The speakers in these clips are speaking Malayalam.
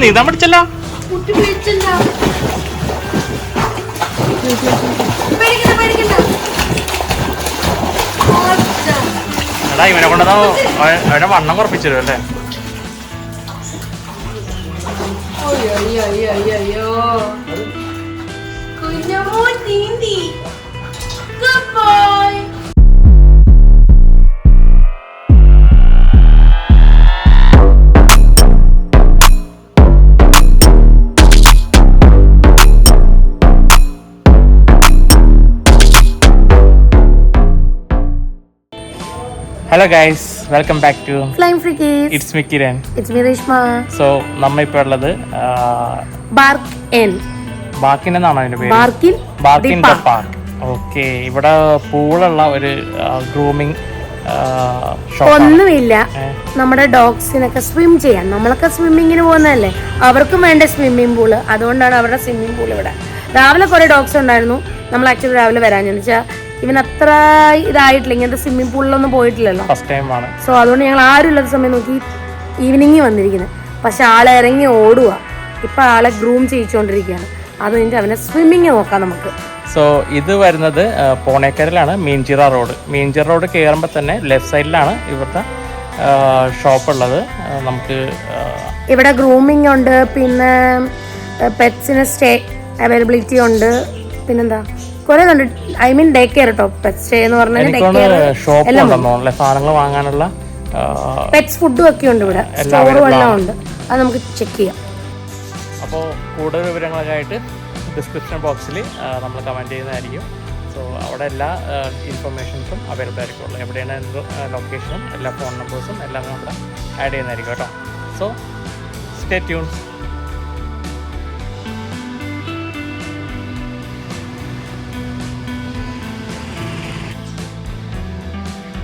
നീന്താൻ പഠിച്ചല്ലോ. എടാ ഇവനെ കൊണ്ടോ അവനെ വണ്ണം കുറപ്പിച്ചു അല്ലേ? Hello guys, welcome back to Flying Freakies. It's me Kiran. It's me Rishma. So നമ്മ ഇപ്പോൾ ഉള്ളത് ബാർക്കിൻ എന്നാണോ അതിന്റെ പേര്? ബാർക്കിൻ ദ പാർക്ക്. ഓക്കെ, ഇവിടെ പൂളുള്ള ഒരു ഗ്രൂമിങ് ഒന്നുമില്ല. നമ്മുടെ ഡോഗ്സിനൊക്കെ സ്വിം ചെയ്യാൻ, നമ്മളൊക്കെ സ്വിമ്മിങ്ങിന് പോകുന്നതല്ലേ, അവർക്കും വേണ്ട സ്വിമ്മിംഗ് പൂള്. അതുകൊണ്ടാണ് അവരുടെ സ്വിമ്മിംഗ് പൂൾ ഇവിടെ. രാവിലെ കുറെ ഡോഗ്സ് ഉണ്ടായിരുന്നു. നമ്മൾ ആക്ച്വലി രാവിലെ വരാഞ്ഞെന്ന് വെച്ചാൽ ഇവൻ അത്ര ഇതായിട്ടില്ല, ഇങ്ങനത്തെ സ്വിമ്മിംഗ് പൂളിലൊന്നും പോയിട്ടില്ലല്ലോ, ഫസ്റ്റ് ടൈം ആണ്. സോ അതുകൊണ്ട് ഞങ്ങൾ ആരും ഇല്ലാത്ത സമയം നോക്കി ഈവനിങ് വന്നിരിക്കുന്നത്. പക്ഷെ ആളെ ഇറങ്ങി ഓടുക. ഇപ്പൊ ആളെ ഗ്രൂം ചെയ്യിച്ചുകൊണ്ടിരിക്കുകയാണ്. അത് കഴിഞ്ഞിട്ട് അവനെ സ്വിമ്മിങ് നോക്കാം നമുക്ക്. സോ ഇത് വരുന്നത് പോണേക്കരയിലാണ്, മീൻചിറ റോഡ് കയറുമ്പോൾ തന്നെ ലെഫ്റ്റ് സൈഡിലാണ് ഇവിടുത്തെ ഷോപ്പ് ഉള്ളത്. നമുക്ക് ഇവിടെ ഗ്രൂമിംഗ് ഉണ്ട്, പിന്നെ പെറ്റ്സിന് സ്റ്റേ അവൈലബിലിറ്റി ഉണ്ട്, പിന്നെന്താ കുറെ ഉണ്ട്. ഐ മീൻ ഡേ കെയർ കേട്ടോ. പെറ്റ് സ്റ്റേ എന്ന് പറഞ്ഞാൽ സാധനങ്ങൾ വാങ്ങാനുള്ള പെറ്റ്സ് ഫുഡും ഒക്കെ ഉണ്ട് ഇവിടെ, സ്റ്റോറും എല്ലാം ഉണ്ട്. അത് നമുക്ക് ചെക്ക് ചെയ്യാം. അപ്പോൾ കൂടുതൽ വിവരങ്ങളൊക്കെ ആയിട്ട് ഡിസ്ക്രിപ്ഷൻ ബോക്സിൽ നമ്മൾ കമൻറ്റ് ചെയ്യുന്നതായിരിക്കും. സോ അവിടെ എല്ലാ ഇൻഫർമേഷൻസും അവൈലബിൾ ആയിരിക്കുള്ളൂ. എവിടെയാണ് ലൊക്കേഷനും എല്ലാ ഫോൺ നമ്പേഴ്സും എല്ലാം നമ്മൾ ആഡ് ചെയ്യുന്നതായിരിക്കും കേട്ടോ. So stay tune.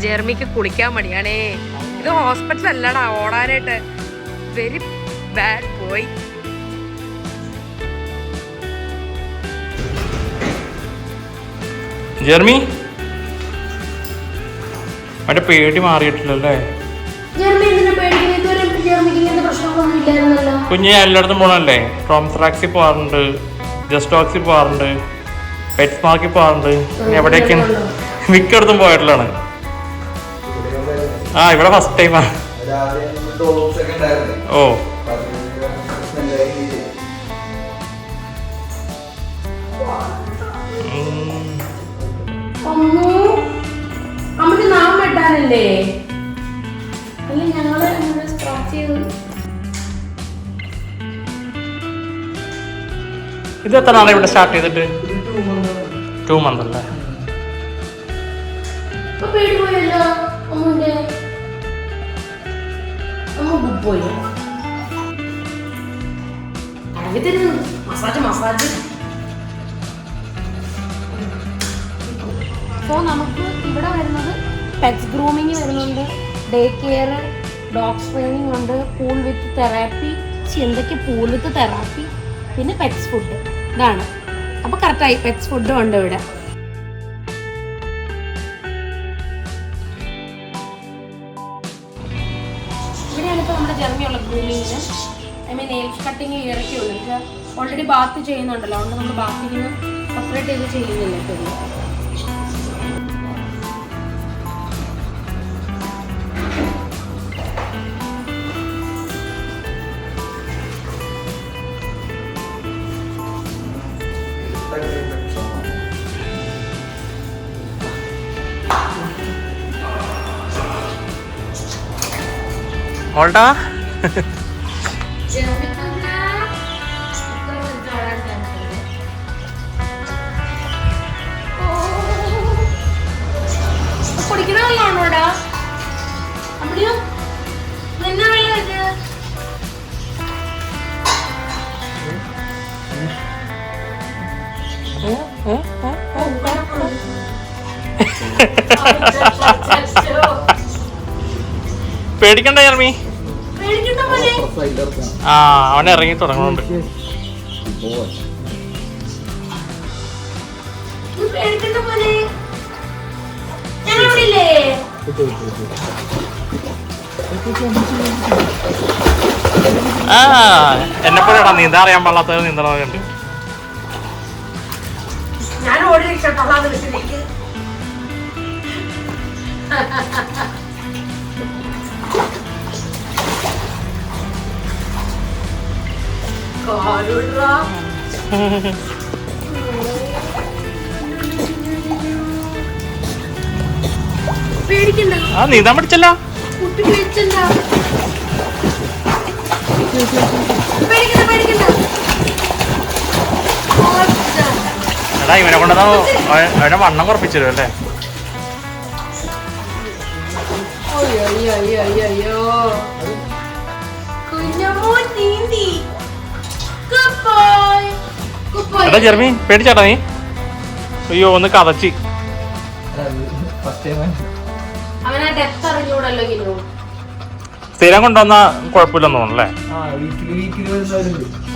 ജെർമിക്ക് കുളിക്കാൻ മടിയാണേ. ഇത് ഹോസ്പിറ്റൽ അല്ലടാ ഓടാനായിട്ട്. Very bad boy. ജെർമി അവന്റെ പേടി മാറിയിട്ടില്ലല്ലേ? കുഞ്ഞെ എല്ലായിടത്തും പോകണല്ലേ? ട്രോംസ്ട്രാക്സിൽ പോകാറുണ്ട്, ജസ്റ്റ് ഡോഗ്സിൽ പോകാറുണ്ട്, പെറ്റ്സ് മാർക്കിൽ പോകാറുണ്ട്. എവിടെയൊക്കെയാണ്? മിക്കയിടത്തും പോയിട്ടുള്ളതാണ്. ആ ഇവിടെ ഫസ്റ്റ് ടൈമാ. ഓ ഇത് എത്ര നാളെ ഇവിടെ സ്റ്റാർട്ട് ചെയ്തിട്ട്? 2 months അല്ലേ? സോ നമുക്ക് ഇവിടെ വരുന്നത് പെറ്റ്സ് ഗ്രൂമിങ് വരുന്നുണ്ട്, ഡേ കെയർ, ഡോഗ് ട്രെയിനിങ് ഉണ്ട്, പൂൾ വിത്ത് തെറാപ്പി, എന്തൊക്കെ പൂൾ വിത്ത് തെറാപ്പി, പിന്നെ പെറ്റ്സ് ഫുഡ്. ഇതാണ്. അപ്പോൾ കറക്റ്റായി, പെറ്റ്സ് ഫുഡും ഉണ്ട് ഇവിടെ. ഇവിടെയാണ് ഇപ്പോൾ നമ്മുടെ ജെർമിയുള്ള ഗ്രൂമിങ്ങിന്. ഐ മീൻ നെയിൽസ് കട്ടിങ് ഇയറൊക്കെ ഉള്ളു. ഓൾറെഡി ബാത്ത് ചെയ്യുന്നുണ്ടല്ലോ, അതുകൊണ്ട് നമ്മൾ ബാത്തിങ്ങിന് സെപ്പറേറ്റ് ചെയ്ത് ചെയ്യുന്നില്ല ഇപ്പോൾ. മോൾട്ടാ കുടിക്കണോടാ അപ്പടിയോ നിന്നെ വെള്ളം പേടിക്കണ്ട ജെർമി. ആ അവനെ ഇറങ്ങി തുടങ്ങുന്നുണ്ട്. പേടിക്കണ്ട പോലെ ഞങ്ങളില്ലേ. എന്നെപ്പോഴാ നീന്താ അറിയാൻ പാടാത്തത് നീന്തണമുണ്ട്. ഞാൻ ഓടി രക്ഷപ്പെടാതെ വിട്ടിലേക്ക്. പേടിക്കണ്ട, നീന്താൻ പഠിച്ചല്ലോ. കുട്ടി പേടിക്കണ്ട, പേടിക്കണ്ട പേടിക്കണ്ട. എടാ ഇവനെ കൊണ്ടുവന്ന അവന്റെ വണ്ണം കുറപ്പിച്ചു തരും അല്ലേ? അയ്യോ കുഞ്ഞമ്മോൻ നീന്തി. എടാ ജെർമി പേടിച്ചാട്ടാ നീ? അയ്യോ ഒന്ന് കതച്ചി. അവനാ ഡെപ്ത് അറിഞ്ഞൂടല്ലോ ഇന്നു. സ്ഥിരം കൊണ്ടുവന്ന കുഴപ്പമില്ലെന്ന് തോന്നുന്നല്ലേ?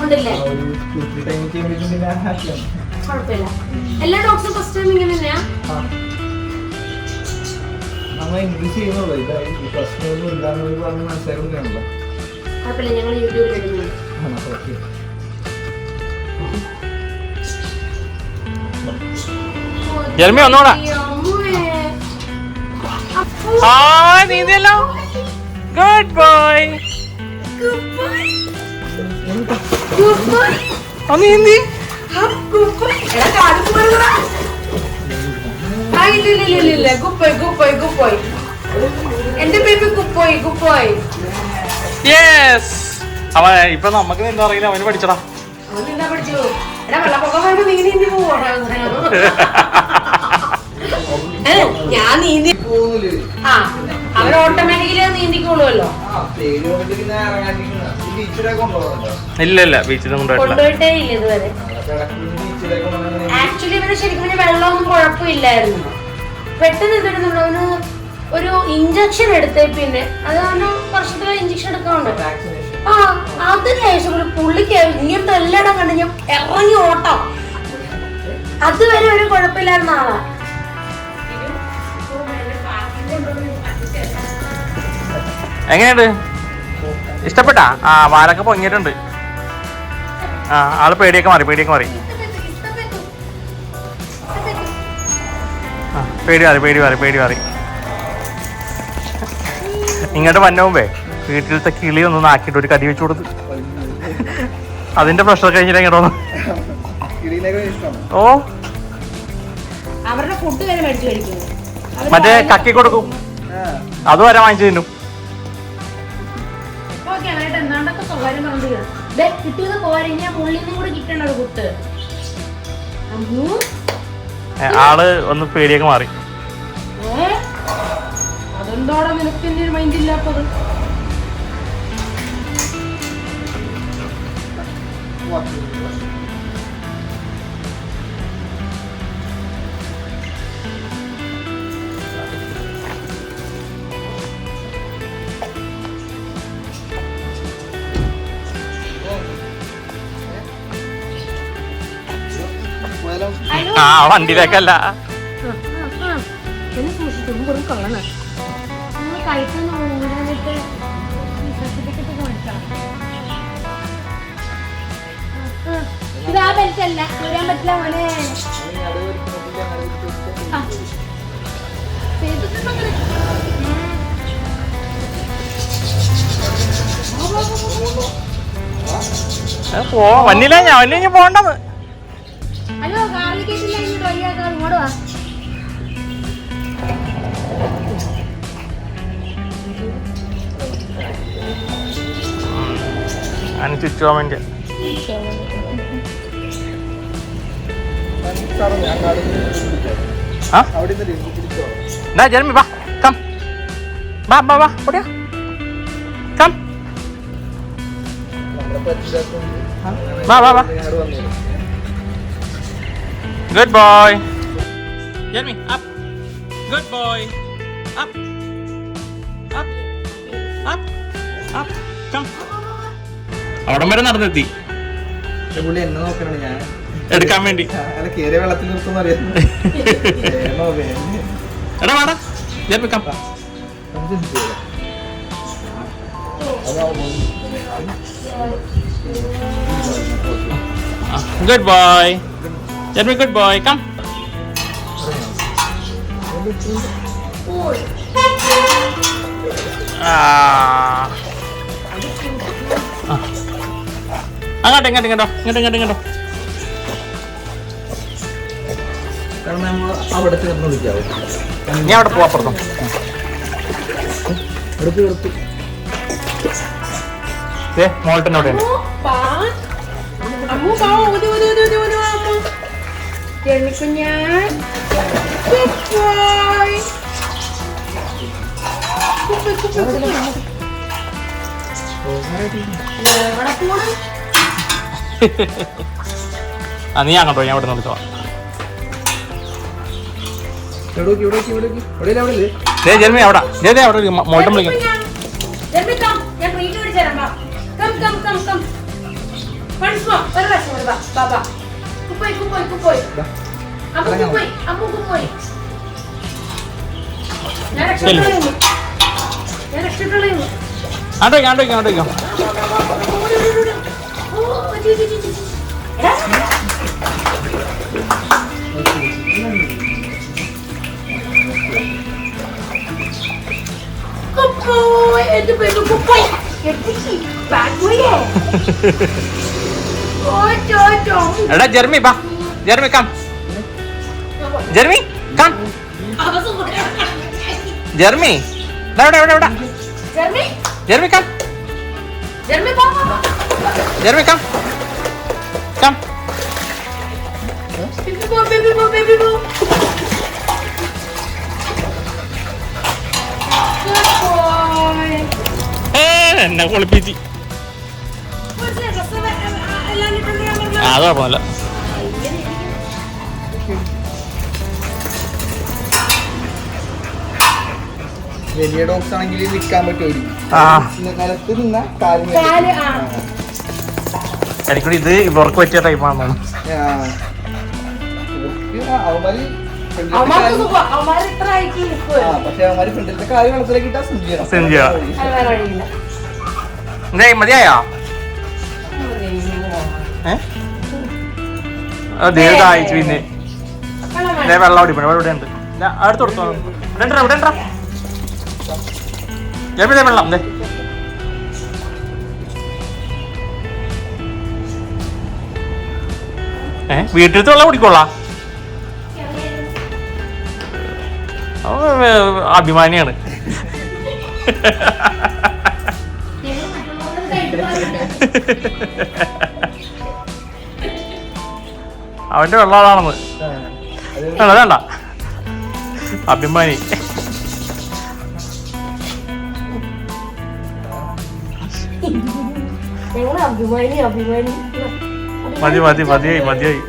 ഉണ്ടല്ലേ? കുഴപ്പമില്ല. എല്ലാ ഡോഗ്സും ഫസ്റ്റ് ടൈം ഇങ്ങനെ തന്നെയാ? കുഴപ്പമില്ല, ഞങ്ങൾ യൂട്യൂബിൽ ഇടുന്നുണ്ട്. ജെർമി ഒന്നൂടെ. നീന്തല്ലോ. Good boy. നീന്തി. എന്റെ ബേബി കുപ്പോയി കുപ്പോയി. യെസ്. അവ ഇപ്പൊ നമുക്ക് എന്താ അറിയില്ല, അവന് പഠിച്ചടാ. ഞാൻ നീന്തി അവൻ ഓട്ടോമാറ്റിക്കലി നീന്തിക്കോളുമല്ലോ. ഇല്ല ഇല്ല ബീച്ചിൽ കൊണ്ടുപോയിട്ടേ ഇല്ല ഇതുവരെ. ആക്ച്വലി ഇവന് ശരിക്കും വെള്ളമൊന്നും കുഴപ്പമില്ലായിരുന്നു. പെട്ടെന്ന് എന്തെടുത്തുണ്ട് അവന് ഒരു ഇഞ്ചക്ഷൻ എടുത്തേ, പിന്നെ അത് അവന് വർഷത്തിലെ ഇഞ്ചക്ഷൻ എടുക്കാറുണ്ട്. അതിനുശേഷം ഒരു പുള്ളിക്ക് ഇങ്ങനത്തെ എല്ലായിടം കണ്ട് ഞാൻ ഇറങ്ങി ഓട്ടം. അതുവരെ ഒരു കുഴപ്പമില്ലായിരുന്ന ആളാ. എങ്ങനെയുണ്ട്? ഇഷ്ടപ്പെട്ടാ? വാലൊക്കെ പൊങ്ങിയിട്ടുണ്ട്. ആള് പേടിയൊക്കെ മാറി, പേടിയൊക്കെ മാറി. പേടി മാറി. ഇങ്ങോട്ട് വന്ന മുമ്പേ വീട്ടിലത്തെ കിളി ഒന്ന് നാക്കിയിട്ട് ഒരു കടി വെച്ചു കൊടുത്ത് അതിന്റെ പ്രഷർ കഴിഞ്ഞിട്ട് എങ്ങോട്ട് വന്നു. ഓ അവരുടെ ഫുഡ് വരെ മേടിച്ചു കഴിക്കും. മറ്റേ കക്കി കൊടുക്കും, അത് വരെ വാങ്ങിച്ചു തിന്നും. ആള് ഒന്ന് പേടിയൊക്കെ മാറി. അതെന്താടാ നിനക്ക് എന്റെ ഒരു മൈൻഡ് ഇല്ലാത്തത്? വണ്ടിയിലേക്കല്ല. ഇതാ ബെൽറ്റല്ല, വരാൻ പറ്റില്ല മോനെ. വന്നില്ല, ഞാൻ വന്നില്ല പോണ്ടെന്ന്. ഹലോ കാറിൽ കേട്ടില്ല, ഇങ്ങോട്ട് വയ്യാക്കാ, ഇങ്ങോട്ട് വാ. ചുറ്റുവാമന്റെ ജർമ്മി വാ, കം വാ വാ വാ, ഓടിയാ കം വാ വാ വാ. Good boy. Jeremy, up. Good boy. Up. Up. Up. Up. Come. അവിടെ വരെ നടന്നെത്തി. പുള്ളി എന്നെ നോക്കണേ, ഞാൻ എടുക്കാൻ വേണ്ടി. കേറിയ വെള്ളത്തിൽ നിർത്തുന്ന അറിയാം. എടാ വാടാ ജർമ്മിക്കാം. Good boy. Jeremy, good boy. Come. അങ്ങോട്ടോ. അവിടെ ചേർന്ന് വിളിക്കാവോ? ഞാൻ അവിടെ പോവാ അപ്പുറത്തും. മോൾട്ടൻ അവിടെയുണ്ട്. നീ അങ്ങോട്ടോ, ഞാൻ അവിടെ നോക്കിട്ടോ. ജർമ്മി അവിടെ മോൾട്ടൻ വിളിക്കും. അങ്ങോട്ടേക്കോ. എടാ ജർമ്മി ബാ. ജർമ്മി കം. ജർമ്മി കം. ജർമ്മി എവിടെ? ജർമ്മി കം. ജർമ്മി കം. കം. എന്നെ കുളിപ്പിച്ച്. അത് കുഴപ്പമില്ല. വലിയ ഡോഗ്സ് ആണെങ്കിൽ നിൽക്കാൻ പറ്റുമായിരിക്കും. നിലത്ത് നിന്ന എനിക്കൂടി ഇത് ഇവർക്ക് പറ്റിയ ടൈപ്പാണ്. പക്ഷെ അവന്മാര് ഫ്രണ്ടിലത്തെ കാര്യം വെള്ളത്തിലേക്ക് ഇട്ടാ മതിയായോ? ദാഹിച്ചു. പിന്നെ വെള്ളം ഓടിപ്പോ ഇവിടെ ഉണ്ട്. അടുത്ത് കൊടുത്തോ. ഇവിടെ വെള്ളം വീട്ടിലത്തെ വെള്ളം കുടിക്കോളാം. അഭിമാനിയാണ്. അവന്റെ വെള്ളം അതാണെന്ന്. വേണ്ട അഭിമാനി. മതിയായി.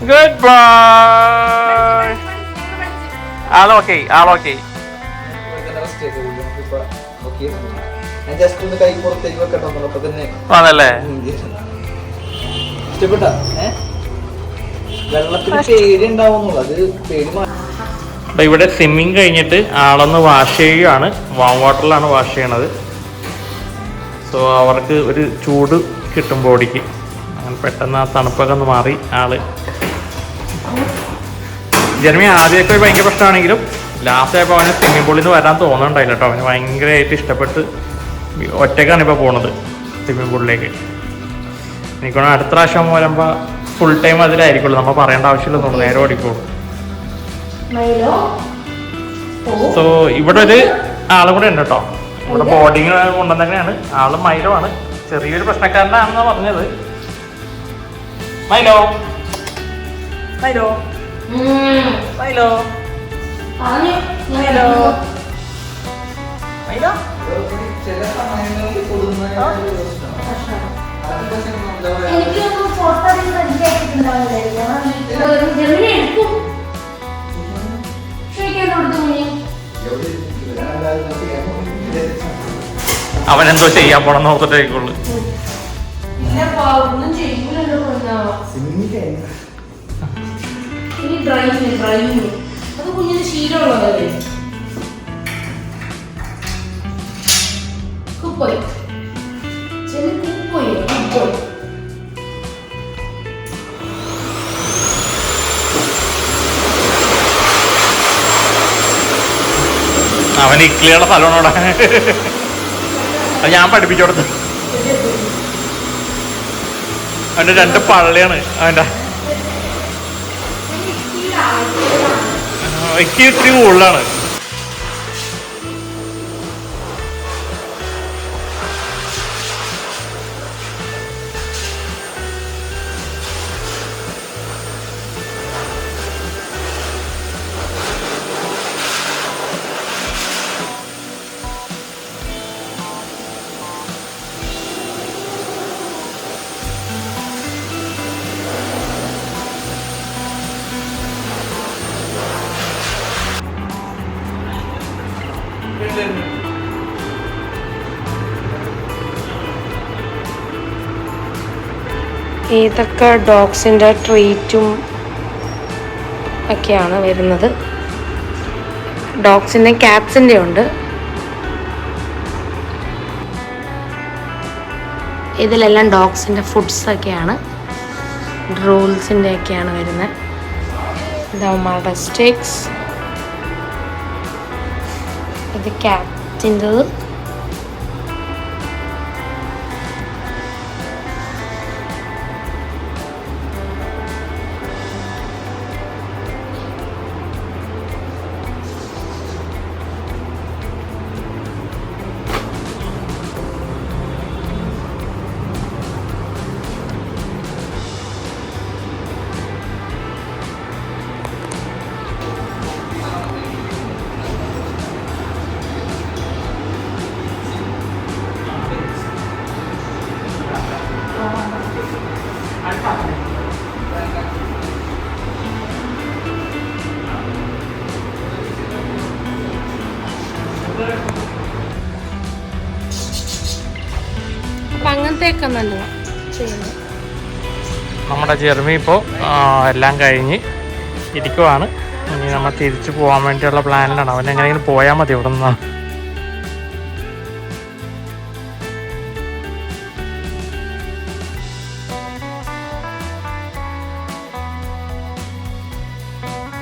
Good boy. ആളോക്കെ. ആണല്ലേ. ഇഷ്ടപ്പെട്ടാ? വെള്ളത്തിന് പേടി ഉണ്ടാവുന്നുള്ളൂ. അത് പേടി. അപ്പോൾ ഇവിടെ സ്വിമ്മിങ് കഴിഞ്ഞിട്ട് ആളൊന്ന് വാഷ് ചെയ്യുകയാണ്. വാം വാട്ടറിലാണ് വാഷ് ചെയ്യണത്. സോ അവർക്ക് ഒരു ചൂട് കിട്ടും ബോഡിക്ക്. അങ്ങനെ പെട്ടെന്ന് ആ തണുപ്പൊക്കെ ഒന്ന് മാറി ആള്. ജർമ്മി ആദ്യമൊക്കെ ഭയങ്കര പ്രശ്നമാണെങ്കിലും ലാസ്റ്റ് ആയപ്പോൾ അവന് സ്വിമ്മിംഗ് പൂളിൽ നിന്ന് വരാൻ തോന്നുന്നുണ്ടായില്ല കേട്ടോ. അവന് ഭയങ്കരമായിട്ട് ഇഷ്ടപ്പെട്ട് ഒറ്റക്കാണ് ഇപ്പോൾ പോണത് സ്വിമ്മിംഗ് പൂളിലേക്ക്. എനിക്കൊന്ന് അടുത്ത പ്രാവശ്യം വരുമ്പോൾ ഫുൾ ടൈം അതിലായിരിക്കുള്ളൂ. നമ്മൾ പറയേണ്ട ആവശ്യമില്ലെന്നുള്ളൂ, നേരെ ഓടിക്കോളൂ. സോ ഇവിടെ ഒരു ആളും കൂടെ ഉണ്ട് കേട്ടോ. ഇവിടെ ബോർഡിങ് കൊണ്ടുവന്നൊക്കെയാണ്. ആള് മൈലോ ആണ്. ചെറിയൊരു പ്രശ്നക്കാരനാണെന്നാണ് പറഞ്ഞത്. മൈലോ മൈലോ മൈലോ മൈലോ ചില സമയങ്ങളിൽ കൊടുക്കുന്നതിനൊരു പ്രശ്നം. അത് പക്ഷേ എന്താ പറയാ, എനിക്കൊന്നും ഫോട്ടോ എടുക്കും ഇവരെല്ലാവരും ചെയ്യാൻ പോകുന്നത് അവനെന്തോ ചെയ്യാൻ പോണെന്ന് ഓർത്തിട്ടേക്കുള്ളൂ. ഒന്നും ചെയ്യൂലല്ലോ. ഇനി ഡ്രൈവിങ് അത് കുഞ്ഞിന് ശീലമുള്ളതല്ലേ. കുപ്പോയി ചെറിയ കുപ്പോയി കുപ്പോയി. അവൻ ഇക്ലിയുടെ സ്ഥലമാണോടാ. അത് ഞാൻ പഠിപ്പിച്ചു കൊടുത്തു. അവൻ്റെ 2 പള്ളിയാണ് അവൻ്റെ. ഇക്കി ഇത്തിരി കൂടുതലാണ്. ഇതൊക്കെ ഡോഗ്സിൻ്റെ ട്രീറ്റും ഒക്കെയാണ് വരുന്നത്. ഡോഗ്സിൻ്റെ ക്യാറ്റ്സിൻ്റെ ഉണ്ട്. ഇതിലെല്ലാം ഡോഗ്സിൻ്റെ ഫുഡ്സൊക്കെയാണ്, റൂൾസിൻ്റെ ഒക്കെയാണ് വരുന്നത്. ഇതവന്മാരുടെ സ്റ്റിക്സ്, ഇത് ക്യാറ്റിൻ്റെത്. അപ്പം അങ്ങനത്തെയൊക്കെ നല്ലതാണ് ചെയ്യുന്നത്. നമ്മുടെ ജെർമി ഇപ്പോൾ എല്ലാം കഴിഞ്ഞ് ഇരിക്കുവാണ്. ഇനി നമ്മൾ തിരിച്ചു പോകാൻ വേണ്ടിയുള്ള പ്ലാനിലാണ്. അവൻ എങ്ങനെയെങ്കിലും പോയാൽ മതി ഇവിടെ നിന്ന്.